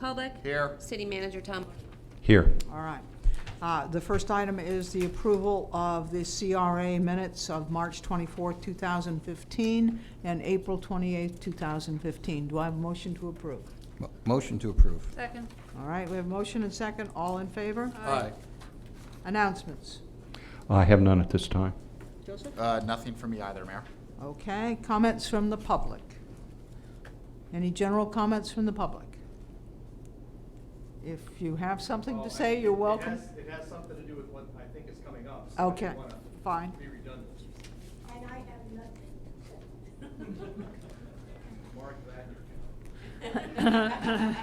Public. Here. City Manager Tom. Here. All right. The first item is the approval of the CRA minutes of March 24th, 2015, and April 28th, 2015. Do I have a motion to approve? Motion to approve. Second. All right, we have a motion and second. All in favor? Aye. Announcements. I have none at this time. Joseph? Nothing for me either, Mayor. Okay. Comments from the public. Any general comments from the public? If you have something to say, you're welcome. It has something to do with what I think is coming up. So I Okay, didn't wanna fine. be redundant. And I have nothing to say. Mark that in your calendar.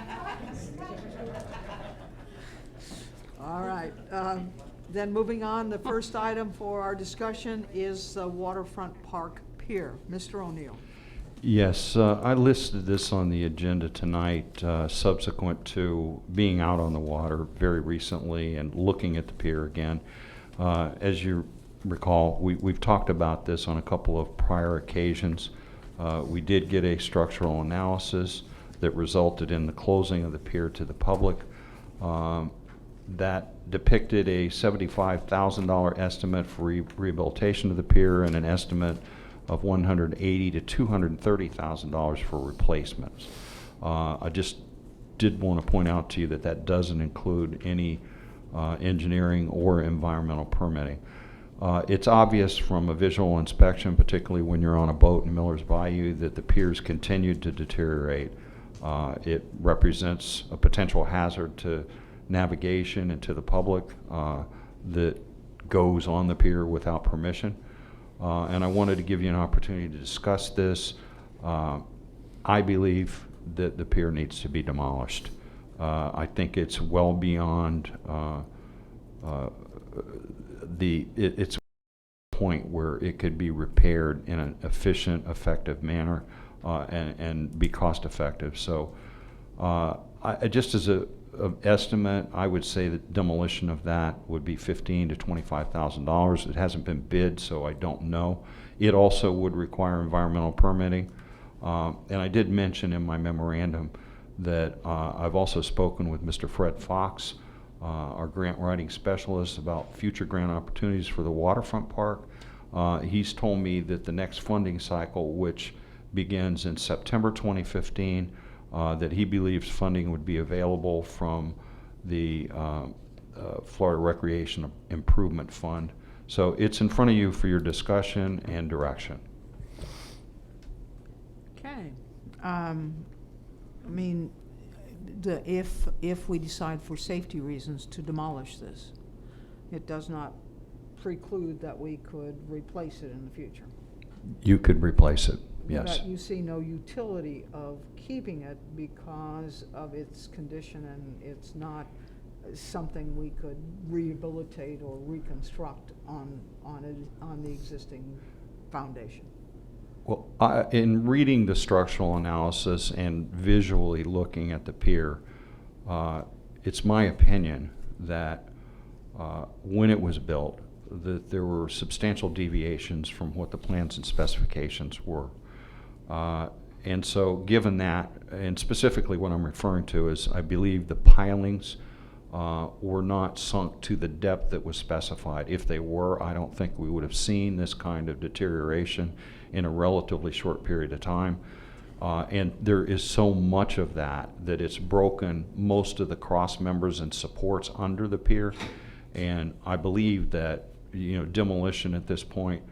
All right. Then moving on, the first item for our discussion is the Waterfront Park Pier. Mr. O'Neill. Yes, I listed this on the agenda tonight, subsequent to being out on the water very recently and looking at the pier again. As you recall, we've talked about this on a couple of prior occasions. We did get a structural analysis that resulted in the closing of the pier to the public. That depicted a $75,000 estimate for rehabilitation of the pier and an estimate of $180,000 to $230,000 for replacements. I just did want to point out to you that that doesn't include any engineering or environmental permitting. It's obvious from a visual inspection, particularly when you're on a boat in Miller's Bayou, that the piers continued to deteriorate. It represents a potential hazard to navigation and to the public that goes on the pier without permission. And I wanted to give you an opportunity to discuss this. I believe that the pier needs to be demolished. I think it's well beyond it's a point where it could be repaired in an efficient, effective manner and be cost effective. So just as a estimate, I would say that demolition of that would be $15,000 to $25,000. It hasn't been bid, so I don't know. It also would require environmental permitting. And I did mention in my memorandum that I've also spoken with Mr. Fred Fox, our grant writing specialist, about future grant opportunities for the waterfront park. He's told me that the next funding cycle, which begins in September 2015, that he believes funding would be available from the Florida Recreation Improvement Fund. So it's in front of you for your discussion and direction. Okay. I mean, if we decide for safety reasons to demolish this, it does not preclude that we could replace it in the future. You could replace it, yes. But you see no utility of keeping it because of its condition, and it's not something we could rehabilitate or reconstruct on the existing foundation. Well, in reading the structural analysis and visually looking at the pier, it's my opinion that when it was built, that there were substantial deviations from what the plans and specifications were. And so given that, and specifically what I'm referring to is I believe the pilings were not sunk to the depth that was specified. If they were, I don't think we would have seen this kind of deterioration in a relatively short period of time. And there is so much of that it's broken most of the cross members and supports under the pier. And I believe that demolition at this point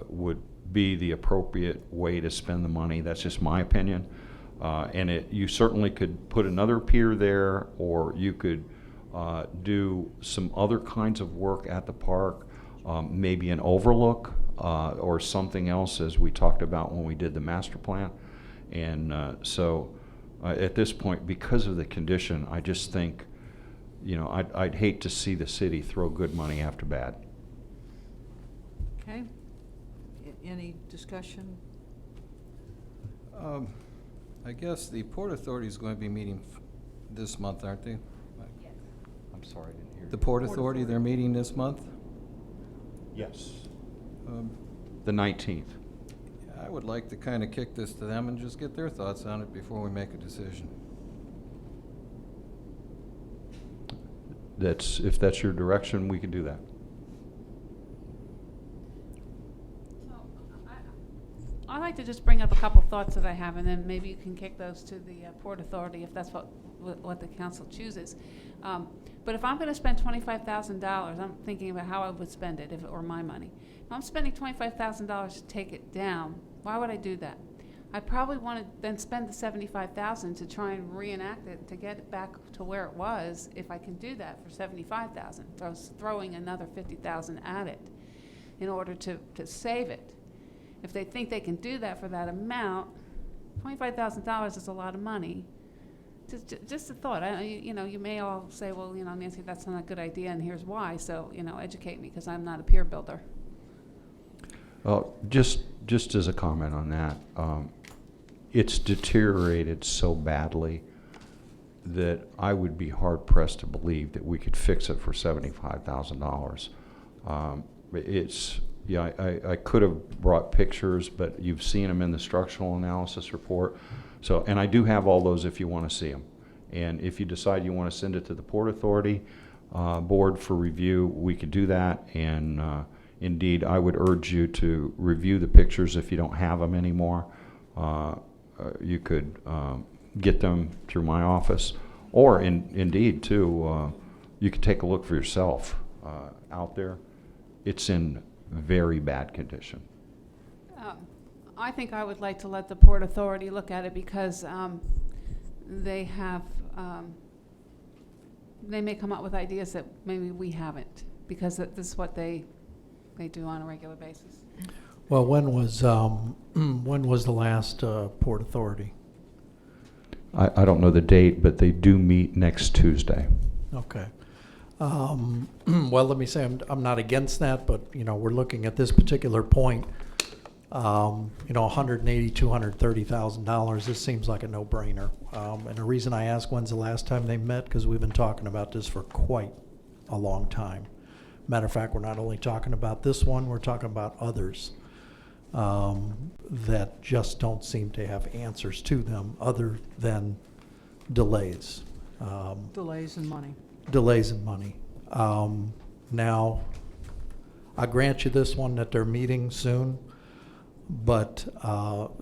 would be the appropriate way to spend the money. That's just my opinion. And you certainly could put another pier there, or you could do some other kinds of work at the park, maybe an overlook or something else, as we talked about when we did the master plan. And so at this point, because of the condition, I just think, I'd hate to see the city throw good money after bad. Okay. Any discussion? I guess the Port Authority is going to be meeting this month, aren't they? I'm sorry, I didn't hear you. The Port Authority, they're meeting this month? Yes. The 19th. I would like to kind of kick this to them and just get their thoughts on it before we make a decision. if that's your direction, we can do that. So, I'd like to just bring up a couple thoughts that I have, and then maybe you can kick those to the Port Authority if that's what the council chooses. But if I'm going to spend $25,000, I'm thinking about how I would spend it if it were my money. If I'm spending $25,000 to take it down, why would I do that? I probably want to then spend the $75,000 to try and reenact it to get it back to where it was. If I can do that for $75,000, throwing another $50,000 at it in order to save it. If they think they can do that for that amount, $25,000 is a lot of money. Just a thought. You may all say, well, Nancy, that's not a good idea, and here's why. So, educate me, because I'm not a peer builder. Just as a comment on that, it's deteriorated so badly that I would be hard pressed to believe that we could fix it for $75,000. I could have brought pictures, but you've seen them in the structural analysis report. So, and I do have all those if you want to see them. And if you decide you want to send it to the Port Authority board for review, we could do that. And indeed, I would urge you to review the pictures if you don't have them anymore. You could get them through my office, or indeed, too, you could take a look for yourself out there. It's in very bad condition. I think I would like to let the Port Authority look at it because they have, they may come up with ideas that maybe we haven't, because this is what they do on a regular basis. Well, when was the last Port Authority? I don't know the date, but they do meet next Tuesday. Okay. Well, let me say I'm not against that, but we're looking at this particular point. $180,000, $230,000. This seems like a no-brainer. And the reason I ask when's the last time they met, because we've been talking about this for quite a long time. Matter of fact, we're not only talking about this one, we're talking about others that just don't seem to have answers to them other than delays. Delays in money. Delays in money. Now, I grant you this one that they're meeting soon, but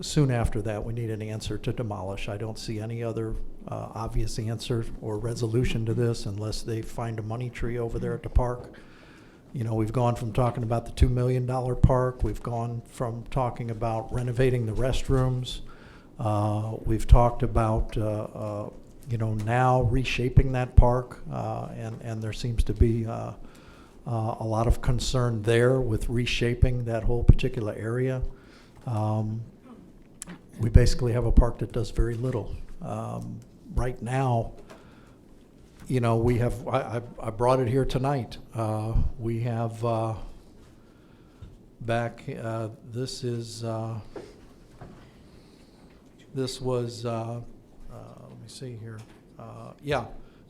soon after that, we need an answer to demolish. I don't see any other obvious answer or resolution to this unless they find a money tree over there at the park. We've gone from talking about the $2 million park. We've gone from talking about renovating the restrooms. We've talked about, now reshaping that park, and there seems to be a lot of concern there with reshaping that whole particular area. We basically have a park that does very little. Right now, we have, I brought it here tonight. We have this was, let me see here.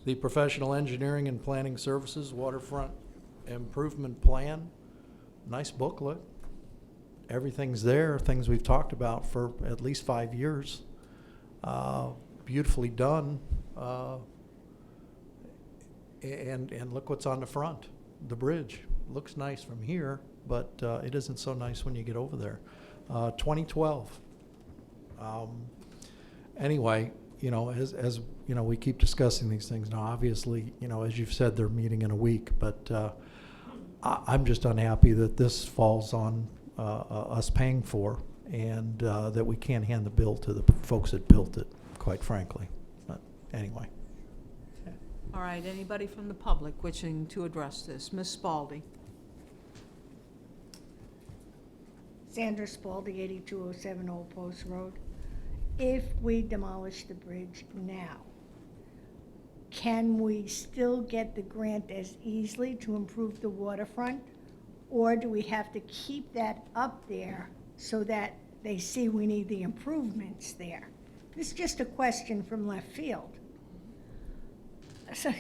The Professional Engineering and Planning Services Waterfront Improvement Plan. Nice booklet. Everything's there, things we've talked about for at least 5 years. Beautifully done. And look what's on the front. The bridge looks nice from here, but it isn't so nice when you get over there. 2012. Anyway, as we keep discussing these things now. Obviously, as you've said, they're meeting in a week, but I'm just unhappy that this falls on us paying for, and that we can't hand the bill to the folks that built it, quite frankly. But anyway. All right, anybody from the public wishing to address this? Ms. Spalding. Sandra Spalding, 8207 Old Post Road. If we demolish the bridge now, can we still get the grant as easily to improve the waterfront? Or do we have to keep that up there so that they see we need the improvements there? This is just a question from left field. So,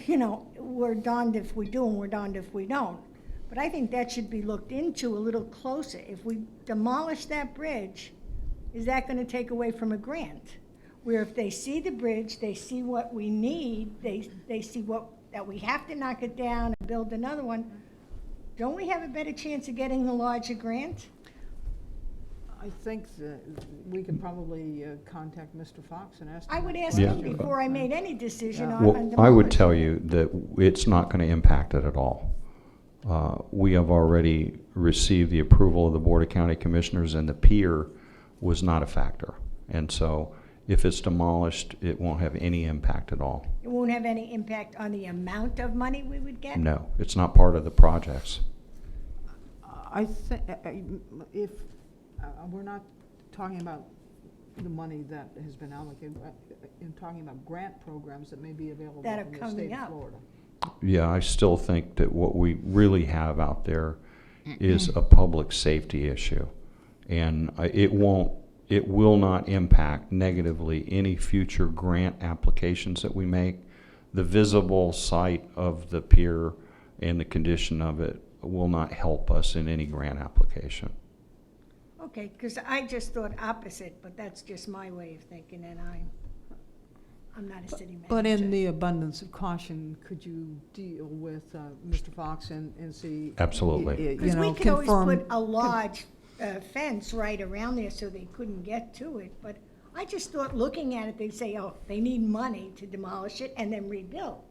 we're darned if we do and we're darned if we don't. But I think that should be looked into a little closer. If we demolish that bridge, is that going to take away from a grant? Where if they see the bridge, they see what we need, they see what that we have to knock it down and build another one, don't we have a better chance of getting a larger grant? I think that we could probably contact Mr. Fox and ask him. I would that ask Yeah. him question. before I made any decision Yeah. on Well, demolition. I would tell you that it's not going to impact it at all. We have already received the approval of the Board of County Commissioners, and the pier was not a factor. And so if it's demolished, it won't have any impact at all. It won't have any impact on the amount of money we would get? No, it's not part of the projects. I think, if, we're not talking about the money that has been allocated, in talking about grant programs that may be available That are from the coming state of up. Florida. Yeah, I still think that what we really have out there is a public safety issue. And it will not impact negatively any future grant applications that we make. The visible site of the pier and the condition of it will not help us in any grant application. Okay, because I just thought opposite, but that's just my way of thinking, and I'm not a city manager. But in the abundance of caution, could you deal with Mr. Fox and see? Absolutely. Because You we know, could always confirm. put a large fence right around there so they couldn't get to it, but I just thought, looking at it, they'd say, oh, they need money to demolish it and then rebuild.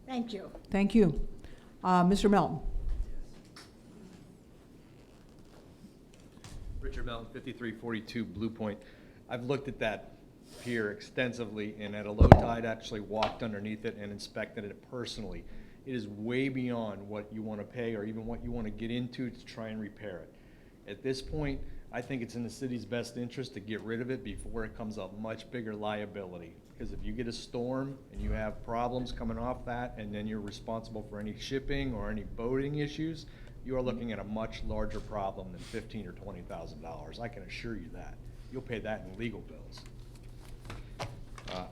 Thank you. Thank you. Mr. Melton? Richard Melton, 5342 Blue Point. I've looked at that pier extensively, and at a low tide, actually walked underneath it and inspected it personally. It is way beyond what you want to pay or even what you want to get into to try and repair it. At this point, I think it's in the city's best interest to get rid of it before it comes a much bigger liability. Because if you get a storm and you have problems coming off that, and then you're responsible for any shipping or any boating issues, you are looking at a much larger problem than $15,000 or $20,000. I can assure you that. You'll pay that in legal bills.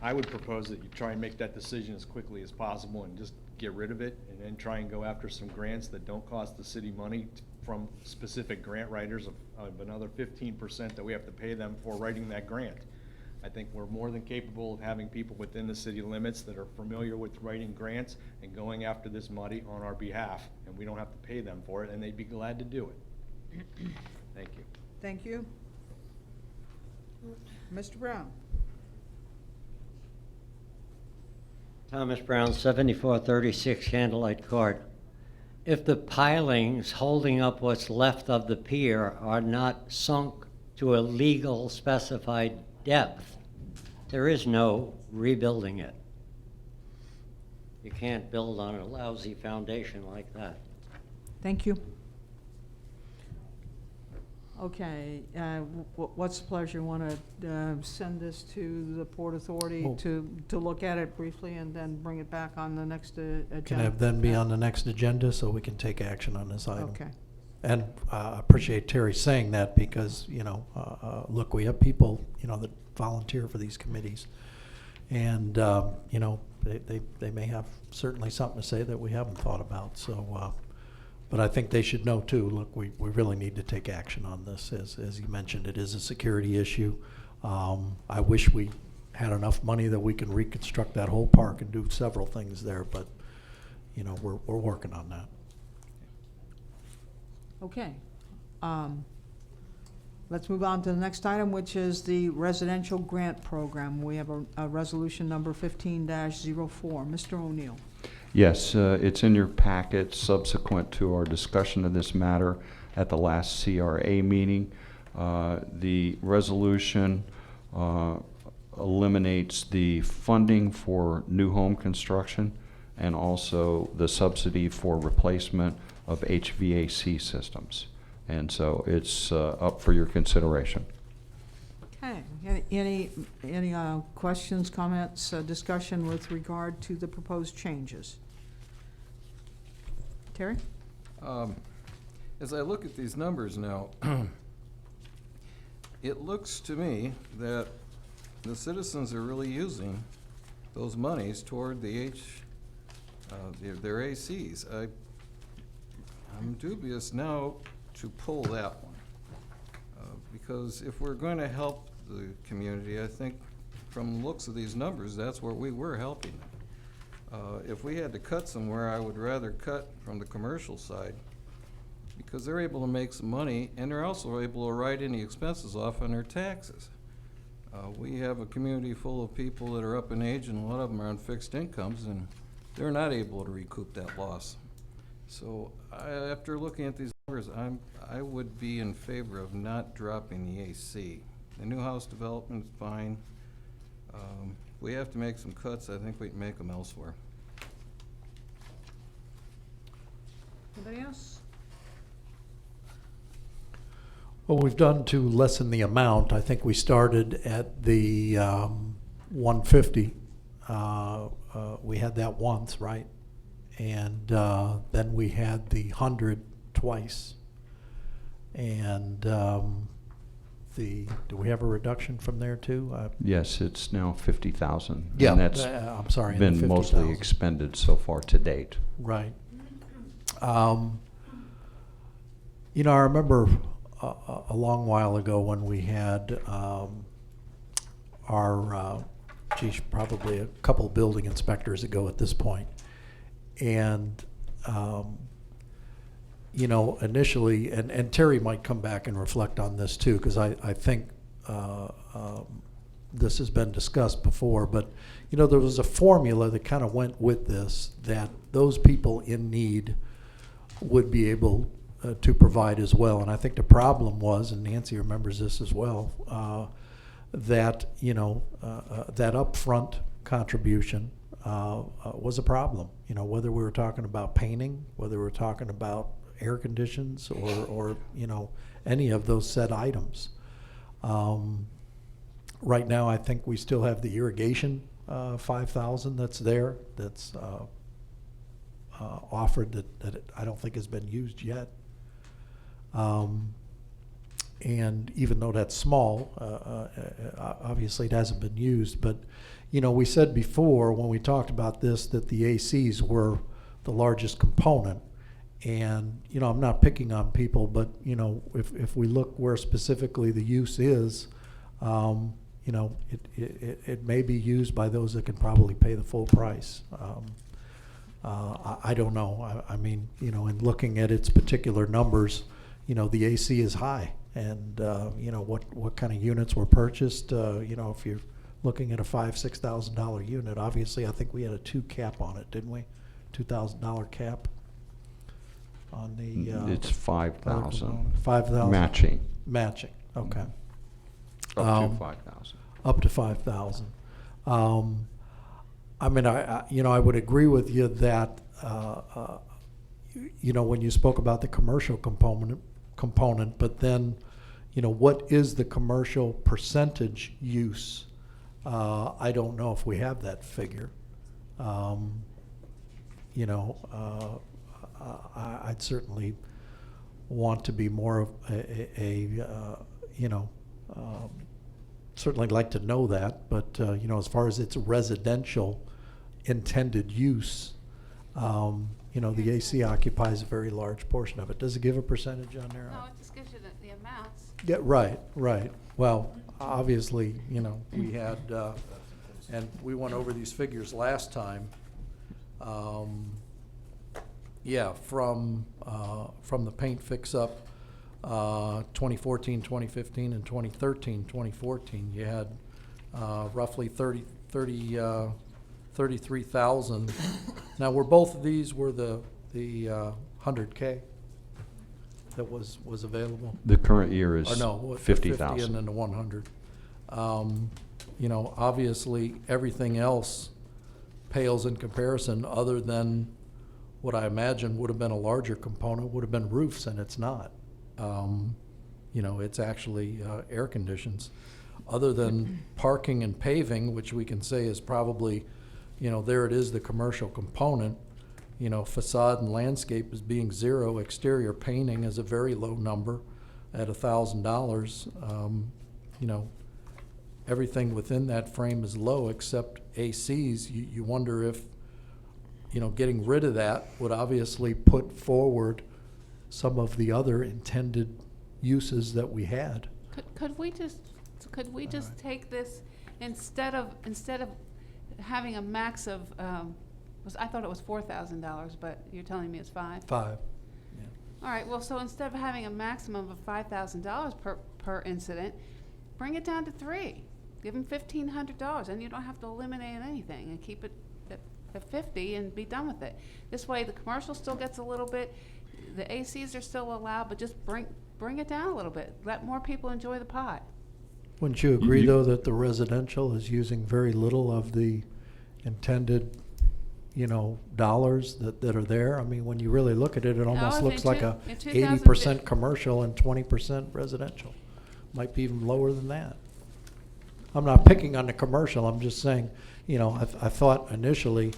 I would propose that you try and make that decision as quickly as possible and just get rid of it, and then try and go after some grants that don't cost the city money from specific grant writers of another 15% that we have to pay them for writing that grant. I think we're more than capable of having people within the city limits that are familiar with writing grants and going after this money on our behalf, and we don't have to pay them for it, and they'd be glad to do it. Thank you. Thank you. Mr. Brown? Thomas Brown, 7436 Candlelight Court. If the pilings holding up what's left of the pier are not sunk to a legal specified depth, there is no rebuilding it. You can't build on a lousy foundation like that. Thank you. Okay, what's the pleasure? Want to send this to the Port Authority Well- to look at it briefly and then bring it back on the next agenda? Can it then be on the next agenda so we can take action on this item? Okay. And I appreciate Terry saying that because, look, we have people, that volunteer for these committees. And, they may have certainly something to say that we haven't thought about. So, but I think they should know too, look, we really need to take action on this. As you mentioned, it is a security issue. I wish we had enough money that we can reconstruct that whole park and do several things there, but, we're working on that. Okay. Let's move on to the next item, which is the residential grant program. We have a resolution number 15-04. Mr. O'Neill. Yes, it's in your packet subsequent to our discussion of this matter at the last CRA meeting. The resolution eliminates the funding for new home construction and also the subsidy for replacement of HVAC systems. And so it's up for your consideration. Okay. Any questions, comments, discussion with regard to the proposed changes? Terry? As I look at these numbers now, it looks to me that the citizens are really using those monies toward their ACs. I'm dubious now to pull that one, because if we're going to help the community, I think from the looks of these numbers, that's where we were helping them. If we had to cut somewhere, I would rather cut from the commercial side, because they're able to make some money, and they're also able to write any expenses off on their taxes. We have a community full of people that are up in age, and a lot of them are on fixed incomes, and they're not able to recoup that loss. So after looking at these numbers, I would be in favor of not dropping the AC. The new house development is fine. If we have to make some cuts, I think we can make them elsewhere. Anybody else? What we've done to lessen the amount, I think we started at the 150. We had that once, right? And then we had the 100 twice. And do we have a reduction from there too? Yes, it's now 50,000. Yeah, And that's I'm sorry. in the been mostly 50,000. expended so far to date. Right. You know, I remember a long while ago when we had our, probably a couple of building inspectors ago at this point. And, you know, initially, and Terry might come back and reflect on this too, because I think this has been discussed before, but, you know, there was a formula that kind of went with this, that those people in need would be able to provide as well. And I think the problem was, and Nancy remembers this as well, that, you know, that upfront contribution was a problem. You know, whether we were talking about painting, whether we were talking about air conditions, or you know, any of those said items. Right now, I think we still have the irrigation 5,000 that's there, that's offered, that I don't think has been used yet. And even though that's small, obviously it hasn't been used. But, you know, we said before when we talked about this that the ACs were the largest component. And, you know, I'm not picking on people, but, you know, if we look where specifically the use is, you know, it may be used by those that can probably pay the full price. I don't know. I mean, you know, in looking at its particular numbers, you know, the AC is high. And, you know, what kind of units were purchased, you know, if you're looking at a $5,000-6,000 unit, obviously I think we had a 2 cap on it, didn't we? $2,000 cap on the. It's 5,000. 5,000. Matching. Okay. Up to 5,000. Up to 5,000. I mean, you know, I would agree with you that, you know, when you spoke about the commercial component, but then, you know, what is the commercial percentage use? I don't know if we have that figure. You know, I'd certainly want to be more of you know, certainly like to know that, but you know, as far as its residential intended use, you know, the AC occupies a very large portion of it. Does it give a percentage on there? No, it just gives you the amounts. Yeah, right. Well, obviously, you know, we had, and we went over these figures last time. Yeah, from the paint fix-up, 2014, 2015, and 2013, 2014, you had roughly 33,000. Now, were both of these were the 100K that was available? The current year is Or no, 50,000. 50 and then the 100. You know, obviously, everything else pales in comparison, other than what I imagine would have been a larger component, would have been roofs, and it's not. You know, it's actually air conditions. Other than parking and paving, which we can say is probably, you know, there it is, the commercial component. You know, facade and landscape is being 0. Exterior painting is a very low number at $1,000. You know, everything within that frame is low except ACs. You wonder if, you know, getting rid of that would obviously put forward some of the other intended uses that we had. Could we just take this, instead of having a max of I thought it was $4,000, but you're telling me it's 5? 5. All right, well, so instead of having a maximum of $5,000 per incident, bring it down to 3. Give them $1,500, and you don't have to eliminate anything, and keep it at 50 and be done with it. This way, the commercial still gets a little bit, the ACs are still allowed, but just bring it down a little bit. Let more people enjoy the pie. Wouldn't you agree, though, that the residential is using very little of the intended, dollars that are there? I mean, when you really look at it, it almost in looks like two- a in 80% commercial and 20% residential. Might be even lower than that. I'm not picking on the commercial, I'm just saying, I thought initially,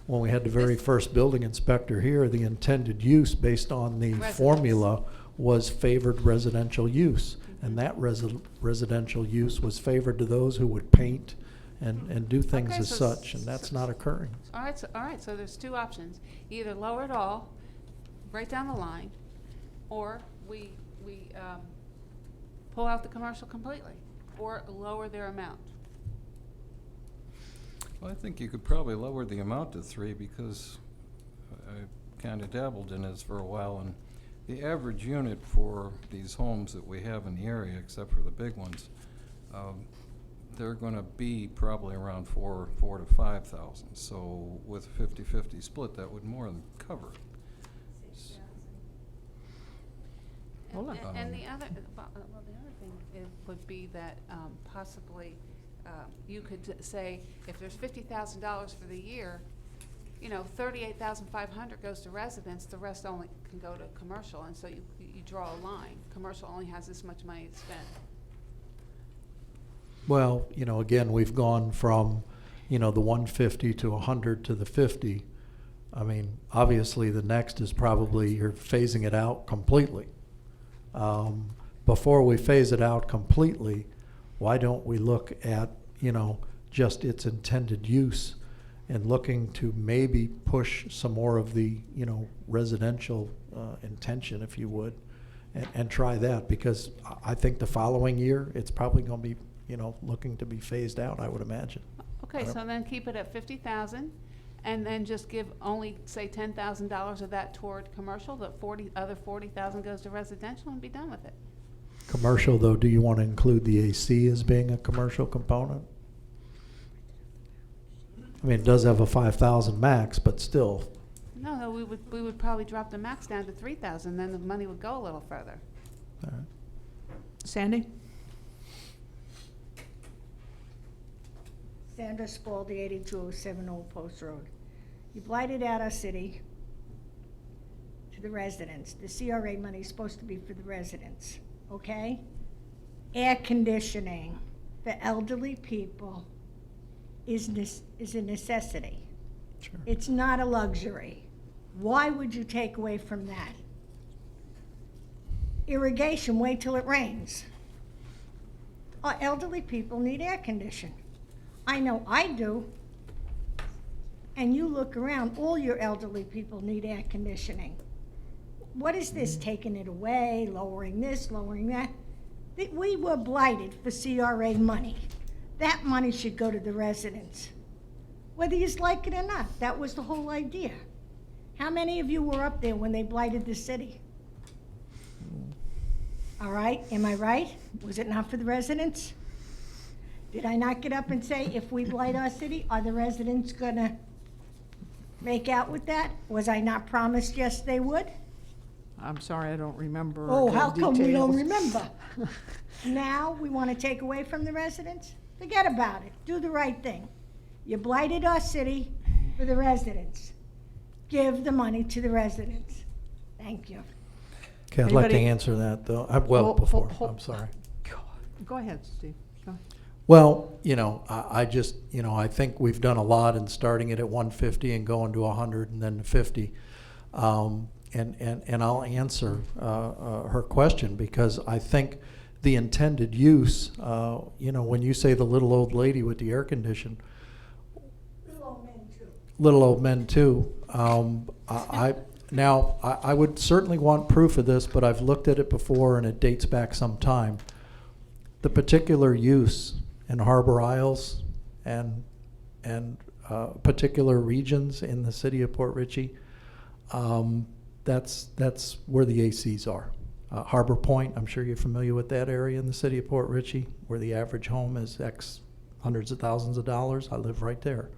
when we had the very first building inspector here, the intended use based on the Residence. formula was favored residential use. And that residential use was favored to those who would paint and do things Okay, as so such, and that's not occurring. All right, so there's 2 options. Either lower it all, right down the line, or we pull out the commercial completely, or lower their amount. Well, I think you could probably lower the amount to 3 because I kind of dabbled in this for a while, and the average unit for these homes that we have in the area, except for the big ones, they're going to be probably around 4 to 5,000. So with a 50-50 split, that would more than cover. Hold on. And the other, the other thing would be that possibly you could say, if there's $50,000 for the year, $38,500 goes to residents, the rest only can go to commercial, and so you draw a line. Commercial only has this much money to spend. Well, again, we've gone from, the 150 to 100 to the 50. I mean, obviously, the next is probably you're phasing it out completely. Before we phase it out completely, why don't we look at, just its intended use and looking to maybe push some more of the, residential intention, if you would, and try that, because I think the following year, it's probably going to be, looking to be phased out, I would imagine. Okay, so then keep it at 50,000, and then just give only, say, $10,000 of that toward commercial, the other 40,000 goes to residential, and be done with it. Commercial, though, do you want to include the AC as being a commercial component? I mean, it does have a 5,000 max, but still. No, we would probably drop the max down to 3,000, then the money would go a little further. All right. Sandy? Sandra Spaldi, 8207 Old Post Road. You blighted out our city to the residents. The CRA money is supposed to be for the residents, okay? Air conditioning for elderly people is a necessity. Sure. It's not a luxury. Why would you take away from that? Irrigation, wait till it rains. Our elderly people need air conditioning. I know I do. And you look around, all your elderly people need air conditioning. What is this, taking it away, lowering this, lowering that? We were blighted for CRA money. That money should go to the residents, whether you like it or not. That was the whole idea. How many of you were up there when they blighted the city? All right, am I right? Was it not for the residents? Did I not get up and say, if we blight our city, are the residents gonna make out with that? Was I not promised yes, they would? I'm sorry, I don't remember. Oh, the how come we don't details. remember? Now, we wanna take away from the residents? Forget about it, do the right thing. You blighted our city for the residents. Give the money to the residents. Thank you. Okay, I'd like to Anybody- answer that, though. I'm sorry. Go ahead, Steve. Go ahead. Well, I just, I think we've done a lot in starting it at 150 and going to 100 and then to 50. And I'll answer her question, because I think the intended use, when you say the little old lady with the air condition, little old men too. I would certainly want proof of this, but I've looked at it before and it dates back some time. The particular use in Harbor Isles and particular regions in the city of Port Richey, that's where the ACs are. Harbor Point, I'm sure you're familiar with that area in the city of Port Richey, where the average home is X hundreds of thousands of dollars. I live right there.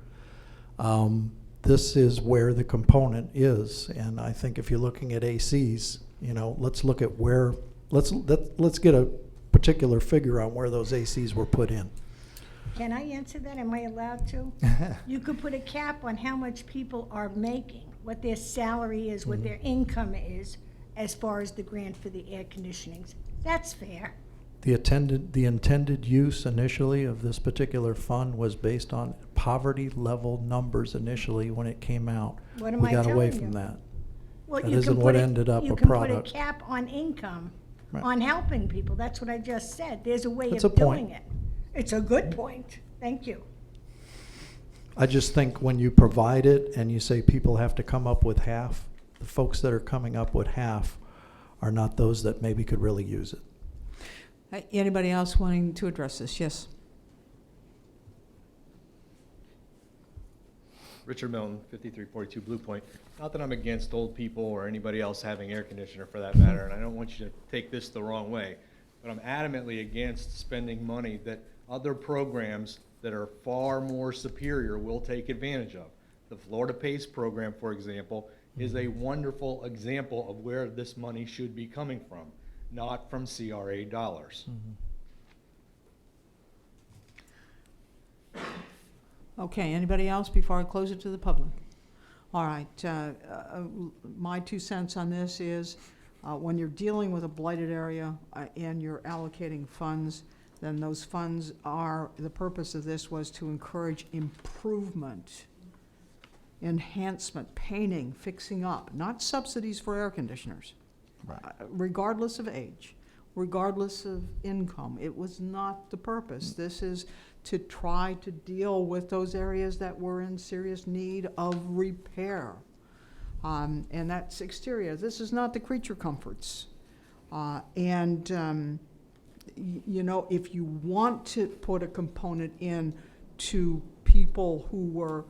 This is where the component is, and I think if you're looking at ACs, you know, let's look at where, let's get a particular figure on where those ACs were put in. Can I answer that? Am I allowed to? You could put a cap on how much people are making, what their salary is, what their income is, as far as the grant for the air conditionings. That's fair. The intended use initially of this particular fund was based on poverty level numbers initially when it came out. What am We I got away telling from you? that. Well, That you isn't can what put ended up you a can product. put a cap on income, Right. on helping people. That's what I just said. There's a way That's of a point. doing it. It's a good point. Thank you. I just think when you provide it and you say people have to come up with half, the folks that are coming up with half are not those that maybe could really use it. Anybody else wanting to address this? Yes. Richard Milton, 5342 Blue Point. Not that I'm against old people or anybody else having air conditioner for that matter, and I don't want you to take this the wrong way, but I'm adamantly against spending money that other programs that are far more superior will take advantage of. The Florida PACE program, for example, is a wonderful example of where this money should be coming from, not from CRA dollars. Okay, anybody else before I close it to the public? All right, my 2 cents on this is when you're dealing with a blighted area and you're allocating funds, then those funds are, the purpose of this was to encourage improvement, enhancement, painting, fixing up, not subsidies for air conditioners, regardless of age, regardless of income. It was not the purpose. This is to try to deal with those areas that were in serious need of repair. And that's exterior. This is not the creature comforts. You know, if you want to put a component in to people who were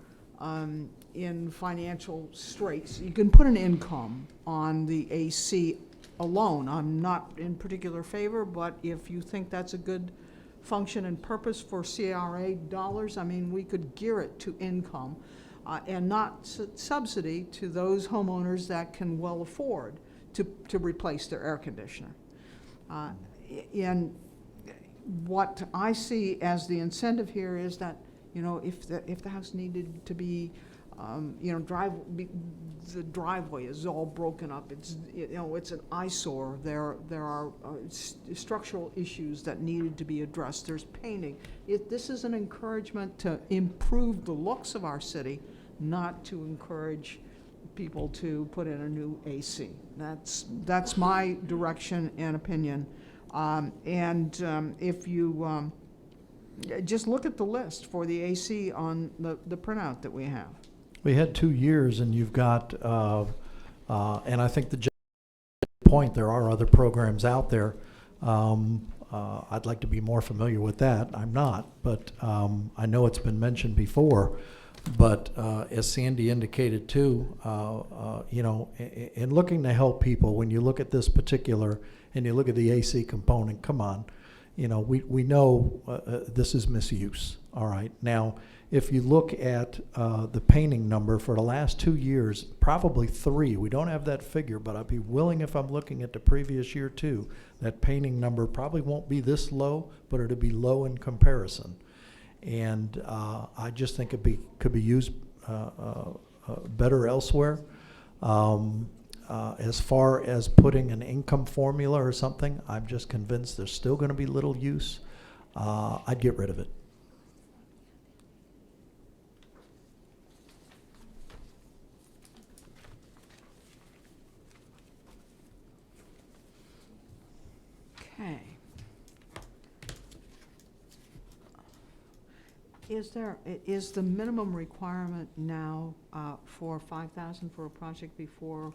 in financial straits, you can put an income on the AC alone. I'm not in particular favor, but if you think that's a good function and purpose for CRA dollars, I mean, we could gear it to income and not subsidy to those homeowners that can well afford to replace their air conditioner. And what I see as the incentive here is that, you know, if the house needed to be, you know, the driveway is all broken up. It's, you know, it's an eyesore. There are structural issues that needed to be addressed. There's painting. This is an encouragement to improve the looks of our city, not to encourage people to put in a new AC. That's my direction and opinion. If you just look at the list for the AC on the printout that we have. We had 2 years, and you've got, and I think the point, there are other programs out there. I'd like to be more familiar with that. I'm not, but I know it's been mentioned before. But as Sandy indicated too, you know, in looking to help people, when you look at this particular, and you look at the AC component, come on, you know, we know this is misuse, all right? Now, if you look at the painting number for the last 2 years, probably 3, we don't have that figure, but I'd be willing, if I'm looking at the previous year too, that painting number probably won't be this low, but it'll be low in comparison. And I just think it could be used better elsewhere. As far as putting an income formula or something, I'm just convinced there's still going to be little use. I'd get rid of it. Okay. Is the minimum requirement now for $5,000 for a project before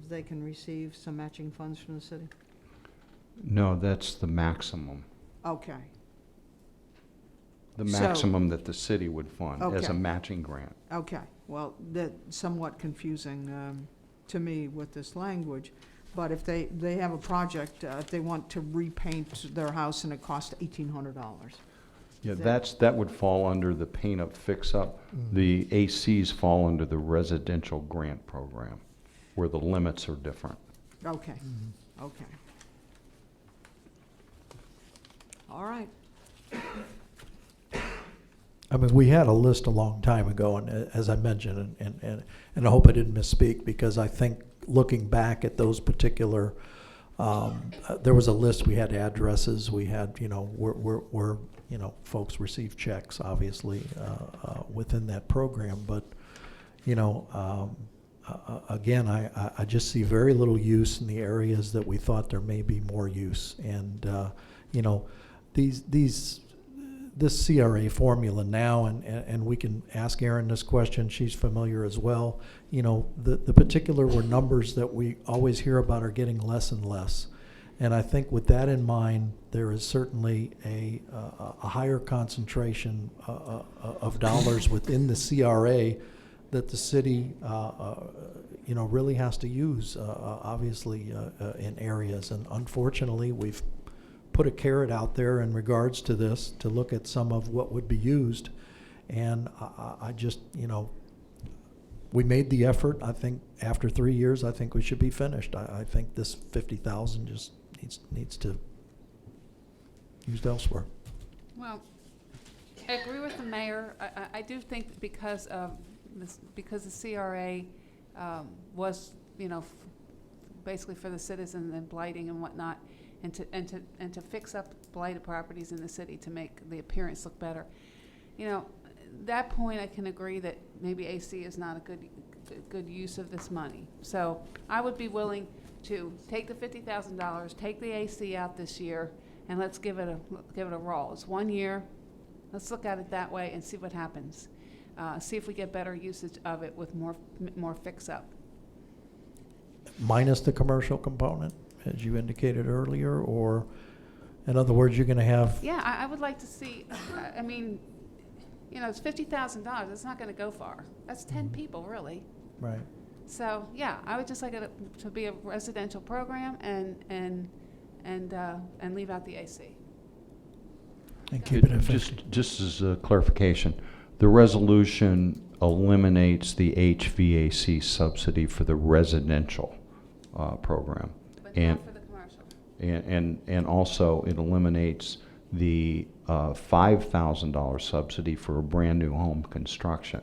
they can receive some matching funds from the city? No, that's the maximum. Okay. The So- maximum that the city would fund as a Okay. matching grant. Okay, well, that's somewhat confusing to me with this language, but if they have a project, if they want to repaint their house and it costs $1,800. Yeah, That- that would fall under the paint up, fix up. The ACs fall under the residential grant program, where the limits are different. Okay, okay. All right. I mean, we had a list a long time ago, and as I mentioned, and I hope I didn't misspeak, because I think looking back at those particular, there was a list, we had addresses, we had, where folks receive checks, obviously, within that program, but, again, I just see very little use in the areas that we thought there may be more use, and, this CRA formula now, and we can ask Erin this question, she's familiar as well. The particular were numbers that we always hear about are getting less and less. And I think with that in mind, there is certainly a higher concentration of dollars within the CRA that the city, really has to use, obviously, in areas. And unfortunately, we've put a carrot out there in regards to this to look at some of what would be used. And I just, we made the effort. I think after 3 years, I think we should be finished. I think this 50,000 just needs to used elsewhere. Well, I agree with the mayor. I do think that because the CRA was, basically for the citizens and blighting and whatnot, and to fix up blighted properties in the city to make the appearance look better. That point I can agree that maybe AC is not a good use of this money. So I would be willing to take the $50,000, take the AC out this year, and let's give it a roll. It's 1 year. Let's look at it that way and see what happens. See if we get better usage of it with more fix-up. Minus the commercial component, as you indicated earlier, or in other words, you're going to have. Yeah, I would like to see. I mean, it's $50,000. It's not going to go far. That's 10 people, really. Right. So yeah, I would just like it to be a residential program and leave out the AC. And keep it efficient. Just as a clarification, the resolution eliminates the HVAC subsidy for the residential program. But And not for the commercial. and also it eliminates the $5,000 subsidy for a brand new home construction.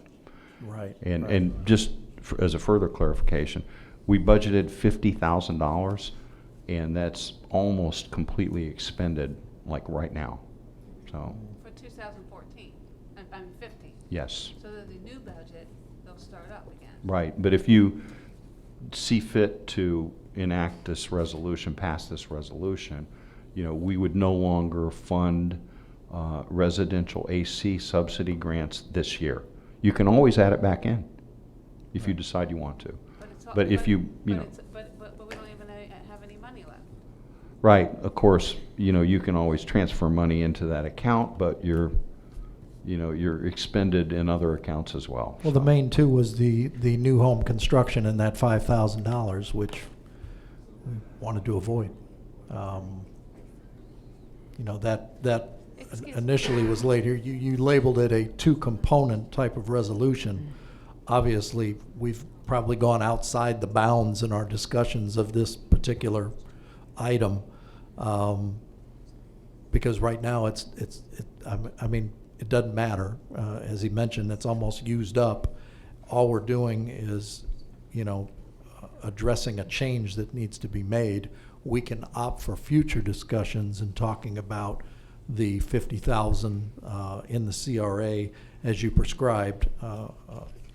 Right. And right. and just as a further clarification, we budgeted $50,000, and that's almost completely expended, like right now. So For 2014, I'm 15. yes, So that the new budget, they'll start up again. right. But if you see fit to enact this resolution, pass this resolution, we would no longer fund residential AC subsidy grants this year. You can always add it back in if you decide you want to. But if you But we don't even have any money left. Right, of course, you can always transfer money into that account, but you're expended in other accounts as well. Well, the main two was the new home construction and that $5,000, which we wanted to avoid. That Excuse me. initially was later. You labeled it a two-component type of resolution. Obviously, we've probably gone outside the bounds in our discussions of this particular item, because right now it doesn't matter. As he mentioned, it's almost used up. All we're doing is, addressing a change that needs to be made. We can opt for future discussions and talking about the 50,000 in the CRA as you prescribed,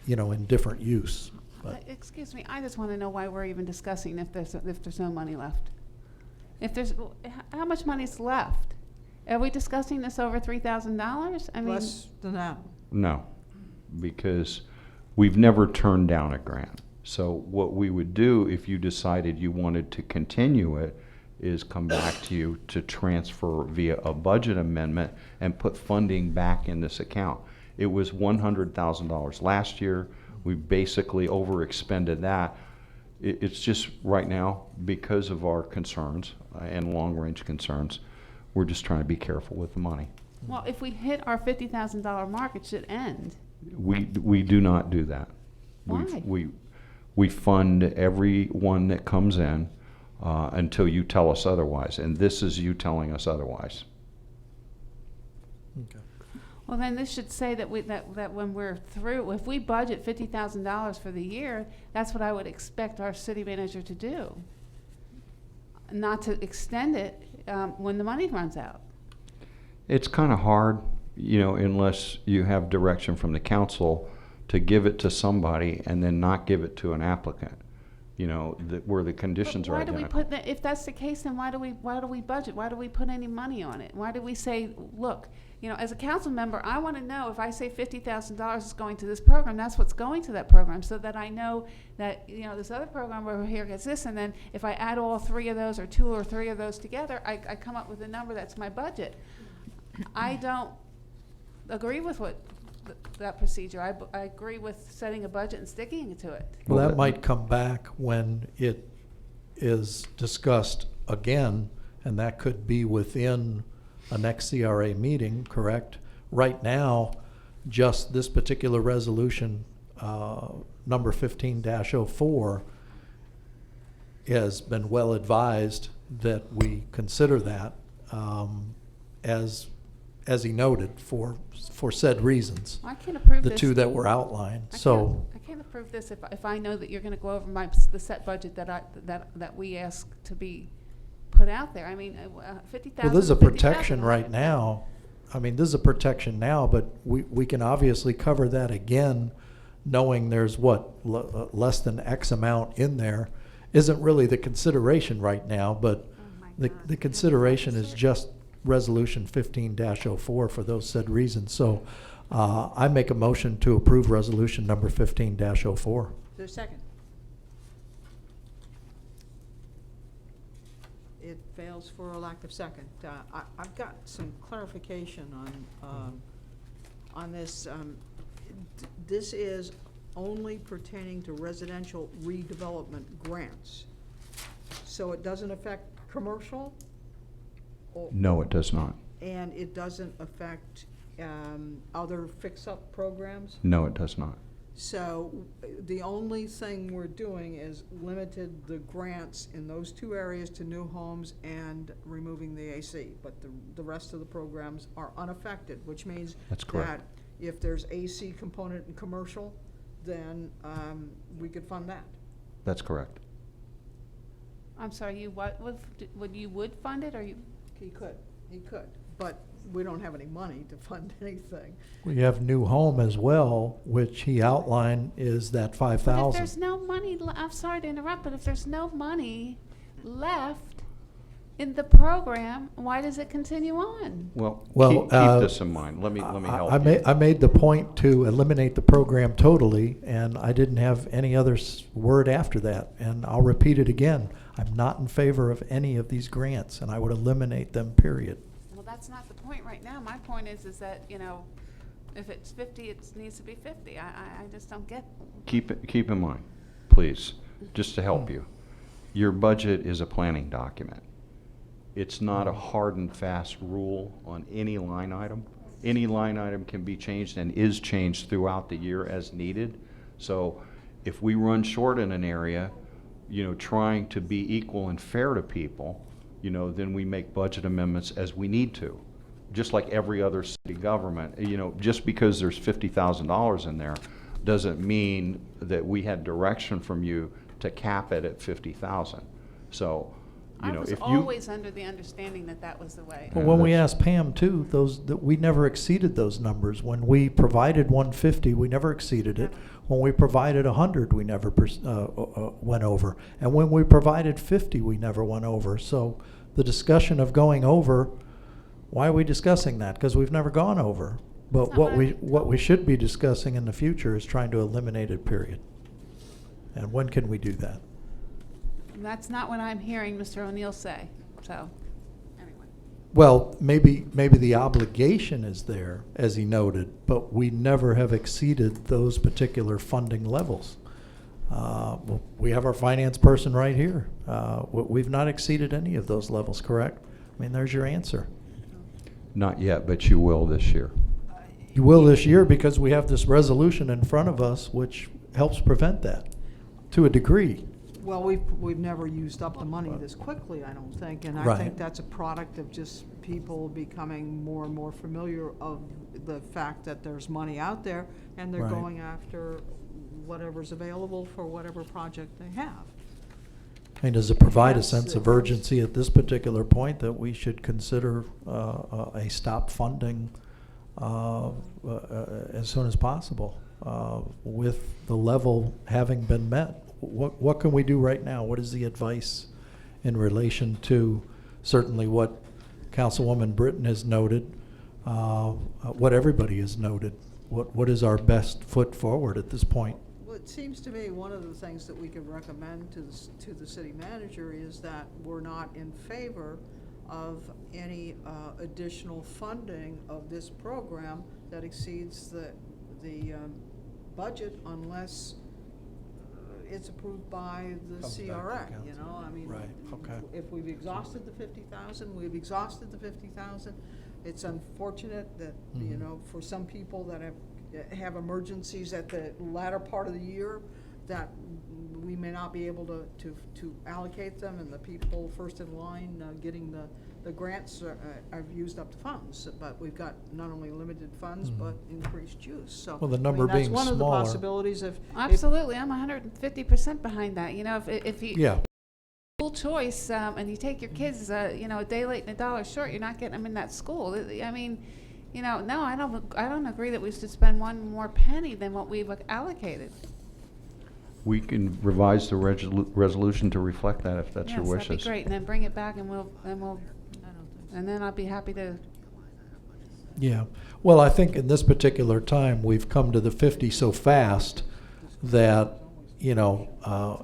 in different use. But Excuse me, I just want to know why we're even discussing if there's no money left. How much money's left? Are we discussing this over $3,000? I mean, Less than that. No, because we've never turned down a grant. So what we would do if you decided you wanted to continue it is come back to you to transfer via a budget amendment and put funding back in this account. It was $100,000 last year. We basically overexpended that. It's just right now, because of our concerns and long-range concerns, we're just trying to be careful with the money. Well, if we hit our $50,000 mark, it should end. We do not do that. Why? We fund every one that comes in until you tell us otherwise, and this is you telling us otherwise. Okay. Well, then this should say that that when we're through, if we budget $50,000 for the year, that's what I would expect our city manager to do. Not to extend it when the money runs out. It's kind of hard, unless you have direction from the council to give it to somebody and then not give it to an applicant, where the conditions But are why do we identical. put that, if that's the case, then why do we budget? Why do we put any money on it? Why do we say, look, as a council member, I want to know if I say $50,000 is going to this program, that's what's going to that program, so that I know that, this other program over here gets this, and then if I add all three of those or two or three of those together, I come up with a number that's my budget. I don't agree with that procedure. I agree with setting a budget and sticking to it. Well, Well, that might come back when it is discussed again, and that could be within a next CRA meeting, correct? Right now, just this particular resolution, number 15-04, has been well advised that we consider that as he noted, for said reasons, I can't approve the this. two that were outlined. I So, can't approve this if I know that you're going to go over the set budget that we ask to be put out there. I mean, 50,000. well, this is a 50,000, protection right now. I mean, this is a protection now, but we can obviously cover that again, knowing there's less than X amount in there. Isn't really the consideration right now, but Oh my the God. consideration is just Resolution 15-04 for those said reasons. So I make a motion to approve Resolution number 15-04. There's a second. It fails for a lack of second. I've got some clarification on this. This is only pertaining to residential redevelopment grants. So it doesn't affect commercial? No, it does not. And it doesn't affect other fix-up programs? No, it does not. So the only thing we're doing is limited the grants in those two areas to new homes and removing the AC. But the rest of the programs are unaffected, which means That's correct. that if there's AC component in commercial, then we could fund that. That's correct. I'm sorry, you would fund it, or you? He could, but we don't have any money to fund anything. We have new home as well, which he outlined is that But if 5,000. there's no money, I'm sorry to interrupt, but if there's no money left in the program, why does it continue on? Well, keep Well, this in mind. Let me help I you. made the point to eliminate the program totally, and I didn't have any other word after that. And I'll repeat it again. I'm not in favor of any of these grants, and I would eliminate them, period. Well, that's not the point right now. My point is that, if it's 50, it needs to be 50. I just don't get. Keep in mind, please, just to help you, your budget is a planning document. It's not a hard and fast rule on any line item. Any line item can be changed and is changed throughout the year as needed. So if we run short in an area, trying to be equal and fair to people, then we make budget amendments as we need to. Just like every other city government, just because there's $50,000 in there doesn't mean that we had direction from you to cap it at 50,000. So, I was if you always under the understanding that was the way. Well, when we that's- asked Pam too, that we never exceeded those numbers. When we provided 150, we never exceeded it. When we provided 100, we never went over. And when we provided 50, we never went over. So the discussion of going over, why are we discussing that? Because we've never gone over. But That's not what what I- we should be discussing in the future is trying to eliminate it, period. And when can we do that? And that's not what I'm hearing Mr. O'Neill say. So, anyway. Well, maybe the obligation is there, as he noted, but we never have exceeded those particular funding levels. Well, we have our finance person right here. We've not exceeded any of those levels, correct? I mean, there's your answer. Not yet, but you will this year. You will this year because we have this resolution in front of us which helps prevent that to a degree. Well, we've never used up the money this quickly, I don't think, and I Right. think that's a product of just people becoming more and more familiar of the fact that there's money out there, and they're Right. going after whatever's available for whatever project they have. I mean, does it provide a That's- sense of urgency at this particular point that we should consider a stop funding as soon as possible with the level having been met? What can we do right now? What is the advice in relation to certainly what Councilwoman Britton has noted, what everybody has noted? What is our best foot forward at this point? Well, it seems to me one of the things that we could recommend to the city manager is that we're not in favor of any additional funding of this program that exceeds the budget unless it's approved by the Comes back to CRA, you council. know, I mean. Right, okay. If we've exhausted the 50,000, we've exhausted the 50,000. It's unfortunate that, you Mhm. know, for some people that have emergencies at the latter part of the year, that we may not be able to allocate them, and the people first in line getting the grants have used up the funds. But we've got not only limited funds, Mhm. but increased use, so. Well, the I mean, number being That's one of the smaller. possibilities if. Absolutely, I'm 150% behind that. You know, if you Yeah, school choice and you take your kids, you know, a day late and a dollar short, you're not getting them in that school. I mean, you know, no, I don't agree that we should spend one more penny than what we've allocated. We can revise the resolution to reflect that if that's your Yes, wishes. that'd be great, and then bring it back, and we'll, I don't think so. and then I'll be happy to. yeah. Well, I think in this particular time, we've come to the 50 so fast that, you know,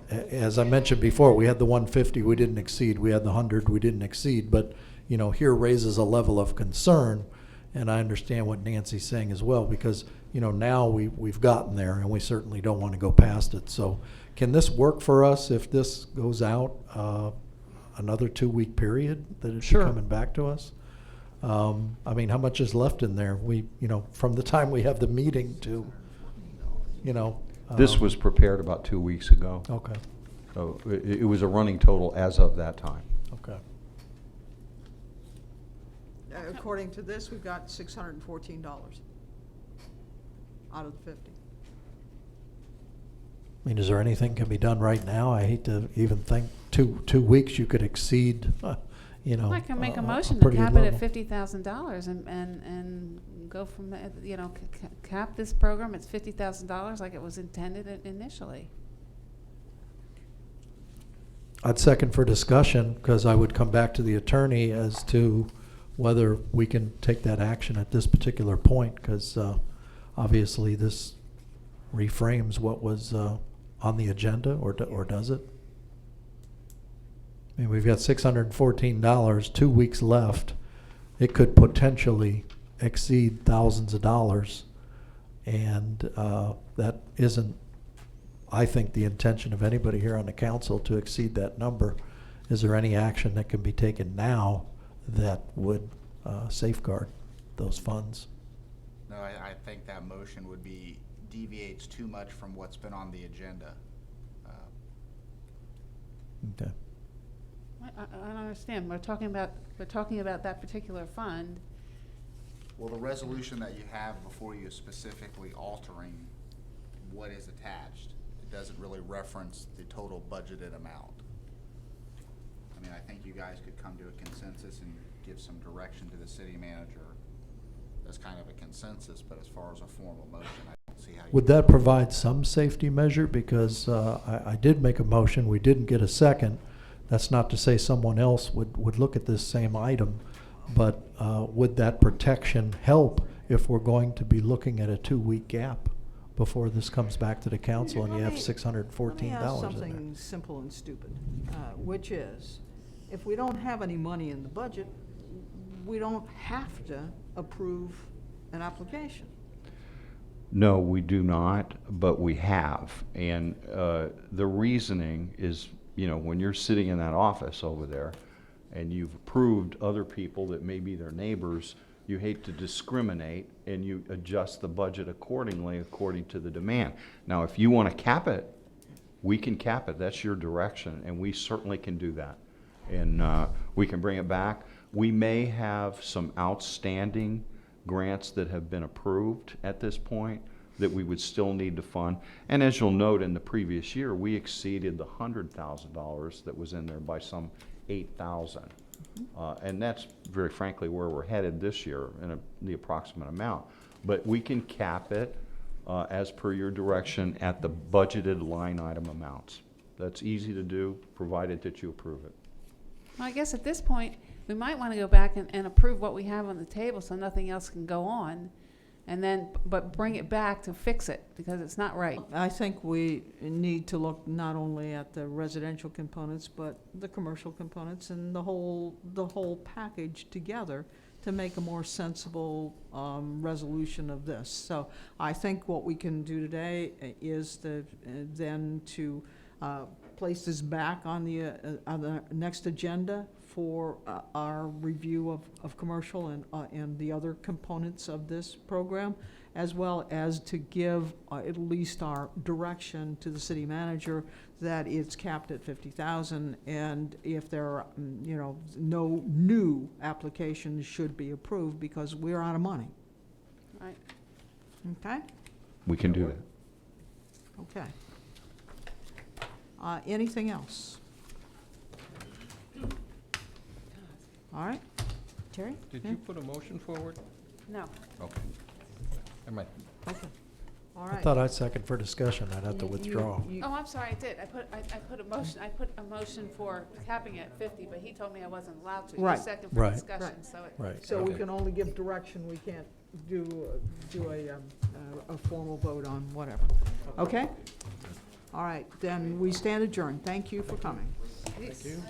as I mentioned before, we had the 150 we didn't exceed, we had the 100 we didn't exceed, but, you know, here raises a level of concern, and I understand what Nancy's saying as well, because, you know, now we've gotten there, and we certainly don't want to go past it. So can this work for us if this goes out another 2-week period that it's Sure. coming back to us? I mean, how much is left in there? We, you know, from the time we have the meeting to, you know. This was prepared about 2 weeks ago. Okay, So it was a running total as of that time. okay. According to this, we've got $614 out of the 50. I mean, is there anything can be done right now? I hate to even think 2 weeks you could exceed, you know. I can make a motion to pretty good cap it at level. $50,000 and go from that, you know, cap this program, it's $50,000 like it was intended initially. I'd second for discussion, because I would come back to the attorney as to whether we can take that action at this particular point, because obviously this reframes what was on the agenda, or does it? I mean, we've got $614, 2 weeks left. It could potentially exceed thousands of dollars, and that isn't, I think, the intention of anybody here on the council to exceed that number. Is there any action that can be taken now that would safeguard those funds? No, I think that motion would be, deviates too much from what's been on the agenda. Okay. I don't understand, we're talking about that particular fund. Well, the resolution that you have before you is specifically altering what is attached. It doesn't really reference the total budgeted amount. I mean, I think you guys could come to a consensus and give some direction to the city manager as kind of a consensus, but as far as a formal motion, I don't see how you. Would that provide some safety measure? Because I did make a motion, we didn't get a second. That's not to say someone else would look at this same item, but would that protection help if we're going to be looking at a 2-week gap before this comes back to the council and you have $614 Let me ask in there? something simple and stupid, which is, if we don't have any money in the budget, we don't have to approve an application. No, we do not, but we have. And the reasoning is, you know, when you're sitting in that office over there and you've approved other people that may be their neighbors, you hate to discriminate and you adjust the budget accordingly, according to the demand. Now, if you want to cap it, we can cap it. That's your direction, and we certainly can do that. And we can bring it back. We may have some outstanding grants that have been approved at this point that we would still need to fund. And as you'll note, in the previous year, we exceeded the $100,000 that was in there by some 8,000. And that's very frankly where we're headed this year in the approximate amount. But we can cap it as per your direction at the budgeted line item amounts. That's easy to do, provided that you approve it. Well, I guess at this point, we might want to go back and approve what we have on the table so nothing else can go on, and then, but bring it back to fix it, because it's not right. I think we need to look not only at the residential components, but the commercial components and the whole package together to make a more sensible resolution of this. So I think what we can do today is then to place this back on the next agenda for our review of commercial and the other components of this program, as well as to give at least our direction to the city manager that it's capped at 50,000, and if there are, you know, no new applications should be approved because we're out of money. Right. Okay? We can do that. Okay. Anything else? All right. Terry? Did Yeah? you put a motion forward? No. Okay. Never mind. Okay. All I right. thought I'd second for discussion, I'd have to You- withdraw. you- Oh, I'm sorry, I did. I put a motion for capping it at 50, but he told me I wasn't allowed to. Right. Just second for Right. discussion, Right. so it. Right. So we Okay. can only give direction, we can't do a formal vote on whatever. Okay? All right, then we stand adjourned. Thank you for coming. Thank you.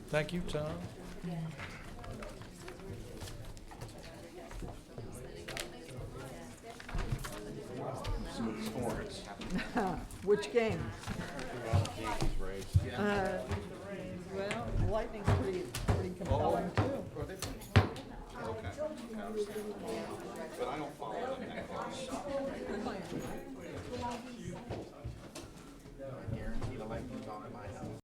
Thank you, Tom. Which game? Well, Lightning's pretty compelling too. But I don't follow them that close. Guarantee the lightning's on in my house.